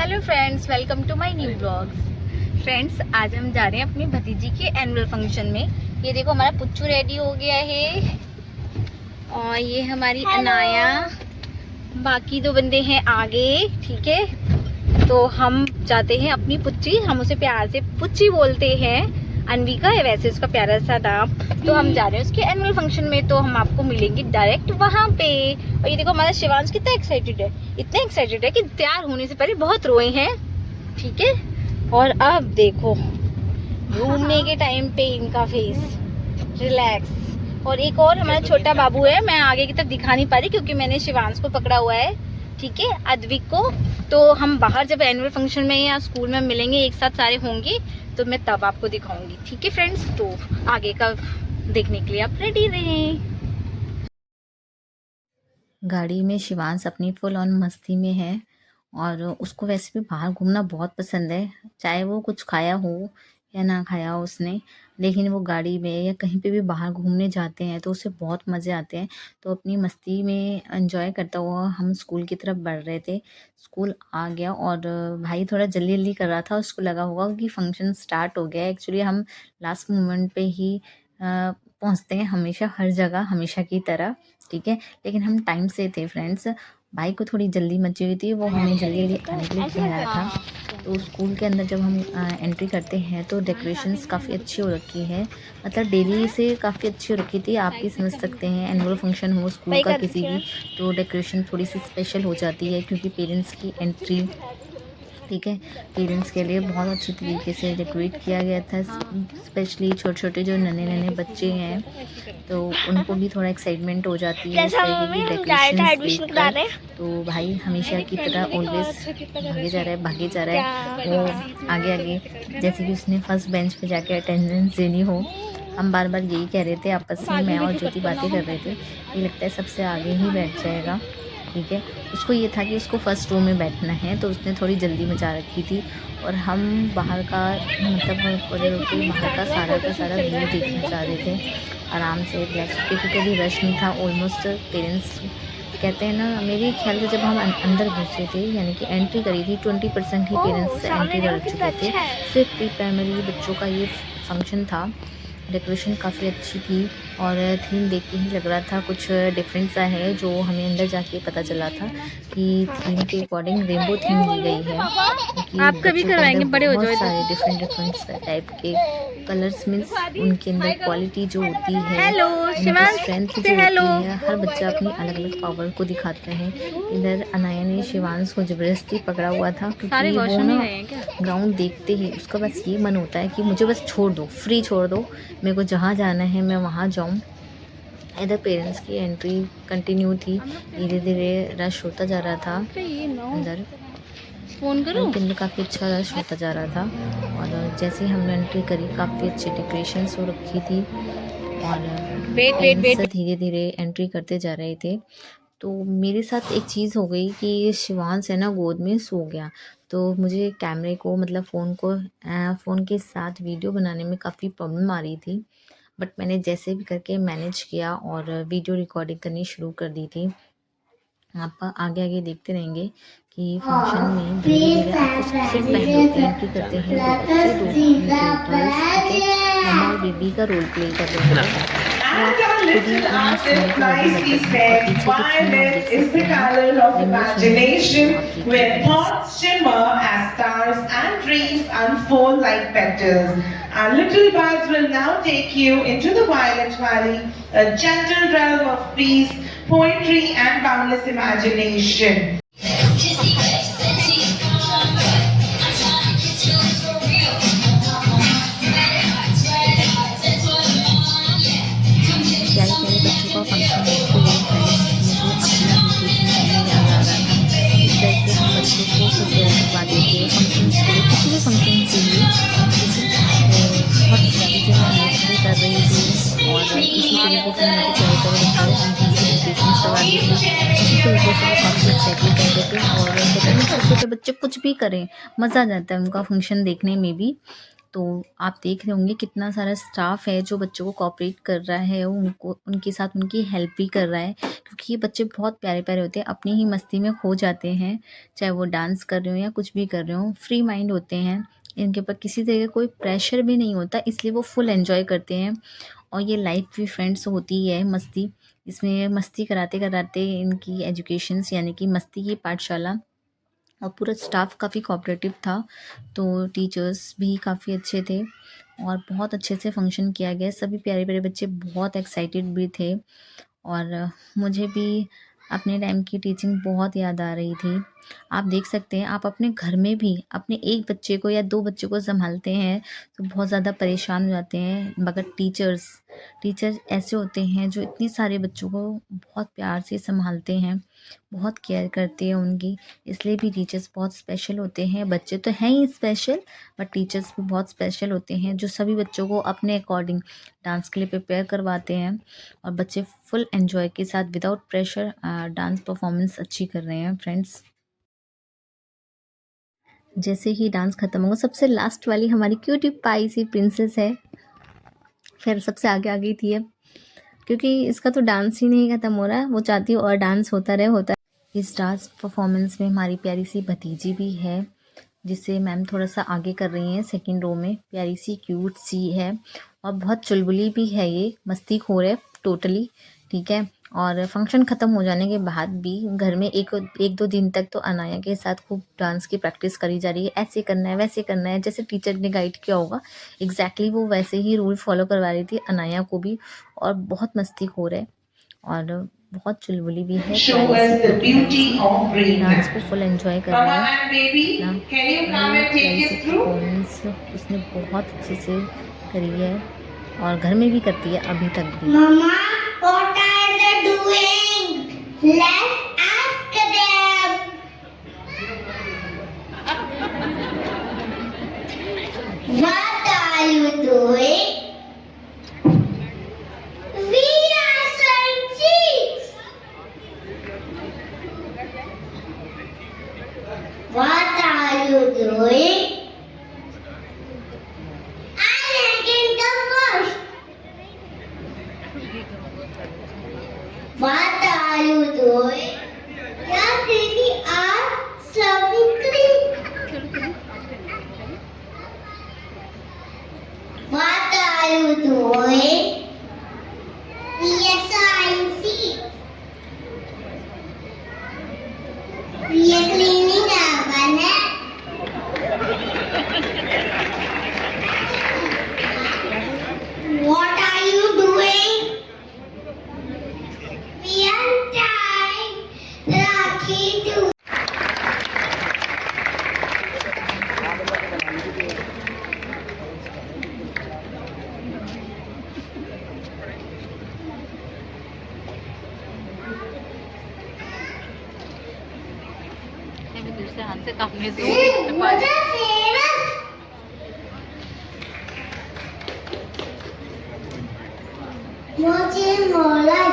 Hello friends, welcome to my new blogs. Friends, आज हम जा रहे हैं अपनी भतीजी के एनुअल फंक्शन में। ये देखो, हमारा पुच्चू रेडी हो गया है और ये हमारी अनाया, बाकी दो बंदे हैं आगे। ठीक है, तो हम जाते हैं अपनी पुच्ची, हम उसे प्यार से पुच्ची बोलते हैं। अनविका है वैसे उसका प्यारा सा नाम। तो हम जा रहे हैं उसके एनुअल फंक्शन में, तो हम आपको मिलेंगे डायरेक्ट वहाँ पे। और ये देखो, हमारा शिवांश कितना एक्साइटेड है, इतना एक्साइटेड है कि तैयार होने से पहले बहुत रोए हैं। ठीक है, और अब देखो घूमने के टाइम पे इनका फेस रिलैक्स। और एक और हमारा छोटा बाबू है, मैं आगे की तरफ दिखा नहीं पा रही क्योंकि मैंने शिवांश को पकड़ा हुआ है। ठीक है, अद्विक को। तो हम बाहर जब एनुअल फंक्शन में या स्कूल में मिलेंगे, एक साथ सारे होंगे, तो मैं तब आपको दिखाऊंगी। ठीक है फ्रेंड्स, तो आगे का देखने के लिए आप रेडी रहें। गाड़ी में शिवांश अपनी फुल ऑन मस्ती में है और उसको वैसे भी बाहर घूमना बहुत पसंद है, चाहे वो कुछ खाया हो या ना खाया हो उसने। लेकिन वो गाड़ी में या कहीं पे भी बाहर घूमने जाते हैं तो उसे बहुत मज़े आते हैं। तो अपनी मस्ती में एंजॉय करता हुआ हम स्कूल की तरफ बढ़ रहे थे। स्कूल आ गया और भाई थोड़ा जल्दी जल्दी कर रहा था, उसको लगा होगा कि फंक्शन स्टार्ट हो गया। एक्चुअली हम लास्ट मोमेंट पे ही पहुंचते हैं हमेशा, हर जगह हमेशा की तरह। ठीक है, लेकिन हम टाइम से थे फ्रेंड्स। भाई को थोड़ी जल्दी मची हुई थी, वो हमें जल्दी जल्दी आने के लिए कह रहा था। तो स्कूल के अंदर जब हम एंट्री करते हैं तो डेकोरेशंस काफ़ी अच्छी हो रखी है, मतलब डेली से काफ़ी अच्छी हो रखी थी। आप भी समझ सकते हैं, एनुअल फंक्शन हो स्कूल का किसी भी, तो डेकोरेशन थोड़ी सी स्पेशल हो जाती है क्योंकि पेरेंट्स की एंट्री। ठीक है, पेरेंट्स के लिए बहुत अच्छी तरीके से डेकोरेट किया गया था। स्पेशली छोटे छोटे जो नन्हे नन्हे बच्चे हैं तो उनको भी थोड़ा एक्साइटमेंट हो जाती है इस तरीके की डेकोरेशंस देखकर। तो भाई हमेशा की तरह ऑलवेज भागे जा रहा है वो आगे आगे, जैसे कि उसने फर्स्ट बेंच पे जाके अटेंडेंस देनी हो। हम बार बार यही कह रहे थे आपस में, मैं और ज्योति बातें कर रहे थे, ये लगता है सबसे आगे ही बैठ जाएगा। ठीक है, उसको ये था कि उसको फर्स्ट रो में बैठना है, तो उसने थोड़ी जल्दी मचा रखी थी। और हम बाहर का मतलब कॉरिडोर के बाहर का सारा व्यू देखना चाह रहे थे आराम से रिलैक्स, क्योंकि कभी रश नहीं था ऑलमोस्ट। पेरेंट्स कहते हैं ना, मेरे ख्याल से जब हम अंदर घुसे थे यानी कि एंट्री करी थी 20% ही पेरेंट्स एंट्री कर चुके थे। सिर्फ प्री प्राइमरी बच्चों का ये फंक्शन था। डेकोरेशन काफ़ी अच्छी थी और थीम देख के ही लग रहा था कुछ डिफरेंट सा है, जो हमें अंदर जाके पता चला था कि थीम के अकॉर्डिंग रेनबो थीम दी गई है। आप कभी करवाएंगे, बड़े हो जाओ। सारे डिफरेंट टाइप के कलर्स मीन्स उनके अंदर क्वालिटी जो होती है, हेलो शिवांश, स्ट्रेंथ जो से हेलो। होती है, हर बच्चा अपनी अलग अलग पावर को दिखाता है। इधर अनाया ने शिवांश को जबरदस्ती पकड़ा हुआ था क्योंकि वो ना ग्राउंड देखते ही उसका बस ये मन होता है कि मुझे बस छोड़ दो, फ्री छोड़ दो, मेरे को जहाँ जाना है मैं वहाँ जाऊँ। इधर पेरेंट्स की एंट्री कंटिन्यू थी, धीरे धीरे रश होता जा रहा था अंदर। फोन करो, के अंदर काफ़ी अच्छा रश होता जा रहा था और जैसे ही हमने एंट्री करी काफ़ी अच्छी डेकोरेशंस हो रखी थी और पेरेंट्स धीरे धीरे एंट्री करते जा रहे थे। तो मेरे साथ एक चीज़ हो गई कि शिवांश है ना गोद में सो गया, तो मुझे कैमरे को मतलब फ़ोन के साथ वीडियो बनाने में काफ़ी प्रॉब्लम आ रही थी। बट मैंने जैसे भी करके मैनेज किया और वीडियो रिकॉर्डिंग करनी शुरू कर दी थी। आप आगे आगे देखते रहेंगे कि फंक्शन में धीरे धीरे आपको सबसे पहले एंट्री करते हैं दो बच्चे, दो गर्ल्स। ठीक है, मम्मा और बेबी का रोल प्ले कर रहे हैं। And your little hearted wisely said, violet is the color of imagination, where thoughts shimmer as stars and dreams unfold like petals. Our little buds will now take you into the Violet Valley, a gentle realm of peace, poetry and boundless imagination. छोटे बच्चे कुछ भी करें, मज़ा आ जाता है उनका function देखने में भी। तो आप देख रहे होंगे कितना सारा स्टाफ है जो बच्चों को कोऑपरेट कर रहा है, उनको उनके साथ उनकी हेल्प भी कर रहा है, क्योंकि ये बच्चे बहुत प्यारे प्यारे होते हैं, अपनी ही मस्ती में खो जाते हैं, चाहे वो डांस कर रहे हो या कुछ भी कर रहे हो, फ्री माइंड होते हैं, इनके ऊपर किसी तरह का कोई प्रेशर भी नहीं होता, इसलिए वो फुल एंजॉय करते हैं। और ये लाइफ भी फ्रेंड्स होती है मस्ती, इसमें मस्ती कराते कराते इनकी एजुकेशंस यानी कि मस्ती की पाठशाला, और पूरा स्टाफ काफ़ी कोऑपरेटिव था, तो टीचर्स भी काफ़ी अच्छे थे और बहुत अच्छे से फंक्शन किया गया। सभी प्यारे प्यारे बच्चे बहुत एक्साइटेड भी थे और मुझे भी अपने टाइम की टीचिंग बहुत याद आ रही थी। आप देख सकते हैं, आप अपने घर में भी अपने एक बच्चे को या 2 बच्चों को सँभालते हैं तो बहुत ज़्यादा परेशान हो जाते हैं, मगर टीचर्स ऐसे होते हैं जो इतने सारे बच्चों को बहुत प्यार से सँभालते हैं, बहुत केयर करते हैं उनकी, इसलिए भी टीचर्स बहुत स्पेशल होते हैं। बच्चे तो हैं ही स्पेशल, बट टीचर्स भी बहुत स्पेशल होते हैं जो सभी बच्चों को अपने अकॉर्डिंग डांस के लिए प्रिपेयर करवाते हैं और बच्चे फुल एंजॉय के साथ विदाउट प्रेशर डांस परफॉर्मेंस अच्छी कर रहे हैं फ्रेंड्स। जैसे ही डांस खत्म होगा, सबसे लास्ट वाली हमारी क्यूटी पाई सी प्रिंसेस है, फिर सबसे आगे आ गई थी अब, क्योंकि इसका तो डांस ही नहीं खत्म हो रहा है, वो चाहती है और डांस होता रहे। इस डांस परफॉर्मेंस में हमारी प्यारी सी भतीजी भी है, जिसे मैम थोड़ा सा आगे कर रही हैं सेकंड रो में, प्यारी सी क्यूट सी है और बहुत चुलबुली भी है, ये मस्तीखोर है टोटली, ठीक है। और फंक्शन ख़त्म हो जाने के बाद भी घर में एक दो दिन तक तो अनाया के साथ खूब डांस की प्रैक्टिस करी जा रही है, ऐसे करना है वैसे करना है, जैसे टीचर ने गाइड किया होगा एग्जैक्टली वो वैसे ही रूल फॉलो करवा रही थी अनाया को भी, और बहुत मस्तीखोर है और बहुत चुलबुली भी है, Show us the beauty of dance को breathing. फुल एंजॉय कर Mama रहा है and baby, ना। can you come ये and take प्यारी सी us through? परफॉर्मेंस उसने बहुत अच्छे से करी है और घर में भी करती है अभी तक भी। Mama, what are they doing? Let's ask them. What are you doing? We are sewing sheets. What are you doing? I am in the wash. What are you doing? Yeah, really are serving cream. What are you doing? Yes, I see. We are cleaning our banana. What are you doing? We are tying Rakhi to. दूसरे हाथ से काटने दो। मुझे सेवक मुझे मोलाई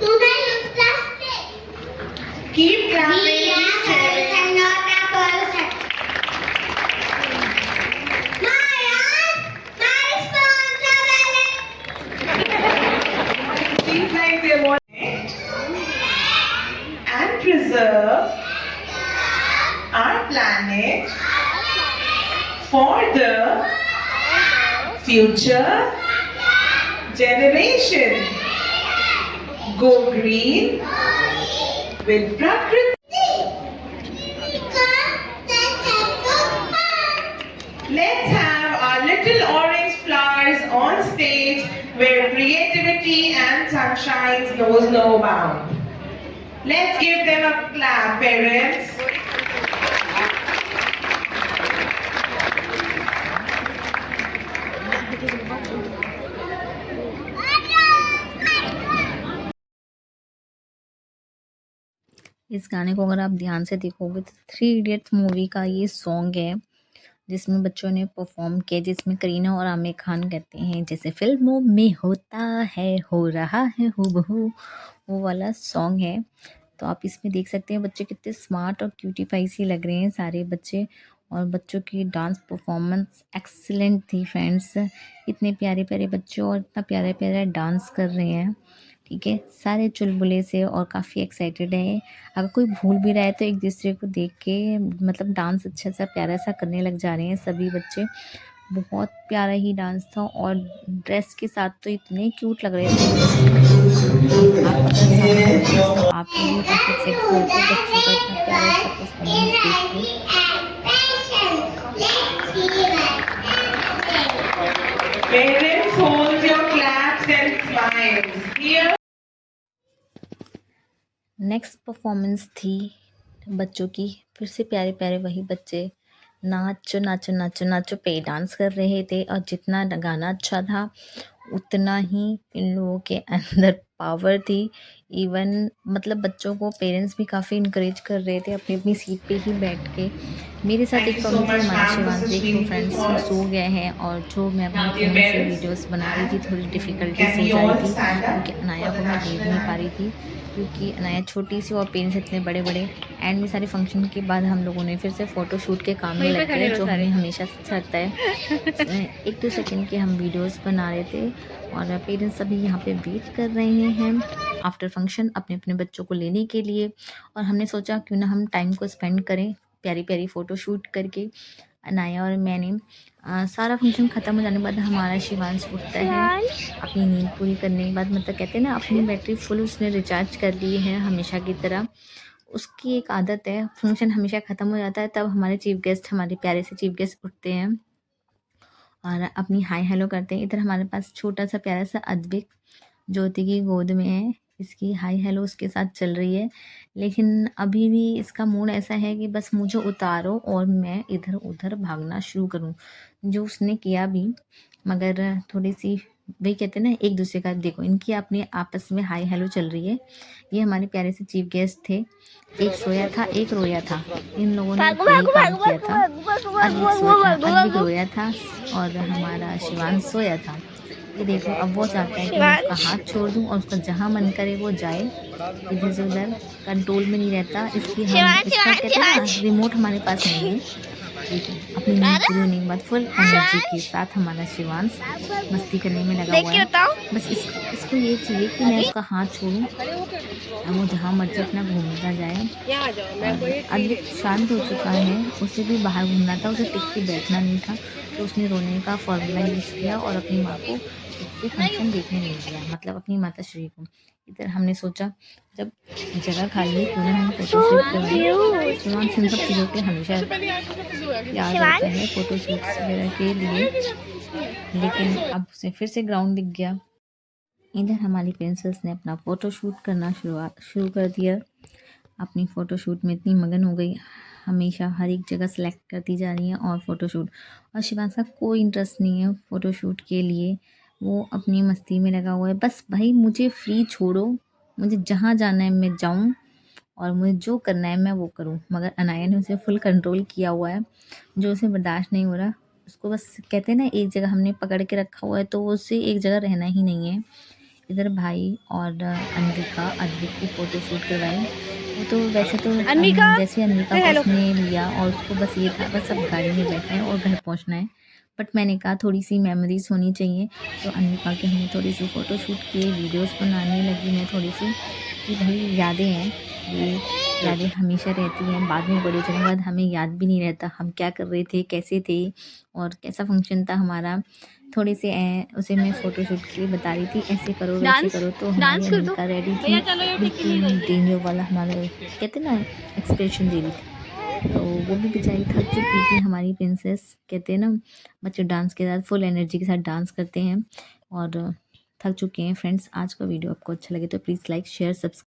तूने use plastic Keep clapping. We are person, not a person. My responsibility. Seems like they want it and preserve our planet for the future generation. Go green with Prakriti. Let's have our little orange flowers on stage where creativity and sunshine knows no bound. Let's give them a clap, parents. इस गाने को अगर आप ध्यान से देखोगे तो 3 idiots movie का ये सॉन्ग है, जिसमें बच्चों ने परफॉर्म किया, जिसमें करीना और आमिर खान कहते हैं जैसे फिल्मों में होता है, हो रहा है हूबहू, वो वाला सॉन्ग है। तो आप इसमें देख सकते हैं बच्चे कितने स्मार्ट और क्यूटीफाई सी लग रहे हैं सारे बच्चे, और बच्चों की डांस परफॉर्मेंस एक्सीलेंट थी फ्रेंड्स। इतने प्यारे प्यारे बच्चे और इतना प्यारा प्यारा डांस कर रहे हैं, ठीक है। सारे चुलबुले से और काफ़ी एक्साइटेड हैं। अगर कोई भूल भी रहा है तो एक दूसरे को देख के मतलब डांस अच्छा सा प्यारा सा करने लग जा रहे हैं सभी बच्चे। बहुत प्यारा ही डांस था और ड्रेस के साथ तो इतने क्यूट लग रहे थे। आप भी काफ़ी एक्साइटेड हो रहे थे बच्चों का इतना प्यारा सा परफॉर्मेंस देख के। Parents, hold your claps and smiles. Here. Next performance थी बच्चों की। फिर से प्यारे प्यारे वही बच्चे नाचो नाचो नाचो नाचो पे डांस कर रहे थे और जितना गाना अच्छा था उतना ही इन लोगों के अंदर पावर थी। इवन मतलब बच्चों को पेरेंट्स भी काफ़ी इनकरेज कर रहे थे अपनी अपनी सीट पे ही बैठ के। मेरे साथ एक प्रॉब्लम थी, हमारा शिवांश देखो फ्रेंड्स सो गए हैं और जो मैं अपने फ़ोन से वीडियोस बना रही थी थोड़ी डिफ़िकल्टीज हो जा रही थी क्योंकि अनाया को मैं देख नहीं पा रही थी क्योंकि अनाया छोटी सी और पेरेंट्स इतने बड़े बड़े। एंड में सारे फंक्शन के बाद हम लोगों ने फिर से फ़ोटो शूट के काम में लग गए जो हमें हमेशा से अच्छा लगता है। 1-2 सेकंड के हम वीडियोस बना रहे थे और पेरेंट्स सभी यहाँ पे वेट कर रहे हैं आफ्टर फंक्शन अपने अपने बच्चों को लेने के लिए। और हमने सोचा क्यों ना हम टाइम को स्पेंड करें प्यारी प्यारी फ़ोटो शूट करके। अनाया और मैंने सारा फंक्शन ख़त्म हो जाने के बाद हमारा शिवांश उठता है अपनी नींद पूरी करने के बाद, मतलब कहते हैं ना अपनी बैटरी फुल उसने रिचार्ज कर ली है हमेशा की तरह। उसकी एक आदत है फंक्शन हमेशा ख़त्म हो जाता है तब हमारे चीफ गेस्ट हमारे प्यारे से चीफ गेस्ट उठते हैं और अपनी हाय हेलो करते हैं। इधर हमारे पास छोटा सा प्यारा सा अद्विक ज्योति की गोद में है, इसकी हाय हेलो उसके साथ चल रही है। लेकिन अभी भी इसका मूड ऐसा है कि बस मुझे उतारो और मैं इधर उधर भागना शुरू करूं, जो उसने किया भी। मगर थोड़ी सी वही कहते हैं ना एक दूसरे का, देखो इनकी अपने आपस में हाय हेलो चल रही है। ये हमारे प्यारे से चीफ गेस्ट थे, एक सोया था एक रोया था। इन लोगों ने यही काम किया था। अद्विक रोया था और हमारा शिवांश सोया था। ये देखो अब वो चाहता है कि मैं उसका हाथ छोड़ दूं और उसका जहां मन करे वो जाए इधर से उधर, कंट्रोल में नहीं रहता। इसका कहते हैं ना रिमोट हमारे पास नहीं है। अपनी नींद पूरी होने के बाद फुल एनर्जी के साथ हमारा शिवांश मस्ती करने में लगा हुआ है। बस इसको ये चाहिए कि मैं उसका हाथ छोड़ूं और वो जहाँ मर्जी अपना घूमता जाए। अद्विक शांत हो चुका है, उसे भी बाहर घूमना था, उसे टिक के बैठना नहीं था, तो उसने रोने का फॉर्मूला यूज़ किया और अपनी माँ को इससे फंक्शन देखने नहीं दिया, मतलब अपनी माता श्री को। इधर हमने सोचा जब जगह खाली है क्यों ना हम फोटो शूट करवाएं। शिवांश इन सब चीज़ों के हमेशा याद रहता है फोटो शूट्स वगैरह के लिए। लेकिन अब उसे फिर से ग्राउंड दिख गया। इधर हमारी प्रिंसेस ने अपना फ़ोटो शूट करना शुरू कर दिया। अपनी फ़ोटो शूट में इतनी मगन हो गई, हमेशा हर एक जगह सेलेक्ट करती जा रही है और फ़ोटो शूट। और शिवांश का कोई इंटरेस्ट नहीं है फ़ोटो शूट के लिए, वो अपनी मस्ती में लगा हुआ है। बस भाई मुझे फ्री छोड़ो, मुझे जहाँ जाना है मैं जाऊँ और मुझे जो करना है मैं वो करूँ। मगर अनाया ने उसे फुल कंट्रोल किया हुआ है, जो उसे बर्दाश्त नहीं हो रहा। उसको बस कहते हैं ना एक जगह हमने पकड़ के रखा हुआ है तो उससे एक जगह रहना ही नहीं है। इधर भाई और अनविका अद्विक की फ़ोटो शूट करवाई। वो तो वैसे तो जैसे अनविका को उसने लिया और उसको बस ये था बस अब गाड़ी में बैठना है और घर पहुंचना है। बट मैंने कहा थोड़ी सी मेमोरीज होनी चाहिए, तो अनविका के हमने थोड़ी सी फ़ोटो शूट किए, वीडियोस बनाने लगी मैं थोड़ी सी कि भाई यादें हैं, ये यादें हमेशा रहती हैं। बाद में बड़े होने के बाद हमें याद भी नहीं रहता हम क्या कर रहे थे, कैसे थे और कैसा फंक्शन था हमारा। थोड़ी से उसे मैं फ़ोटो शूट के लिए बता रही थी ऐसे करो वैसे करो, तो हमारी अनविका रेडी थी बिल्कुल डेंजर वाला हमारा कहते ना एक्सप्रेशन दे रही थी। तो वो भी बेचारी थक चुकी थी हमारी प्रिंसेस। कहते हैं ना बच्चे डांस के साथ फुल एनर्जी के साथ डांस करते हैं और थक चुके हैं। फ्रेंड्स आज का वीडियो आपको अच्छा लगे तो प्लीज़ लाइक शेयर सब्सक्राइब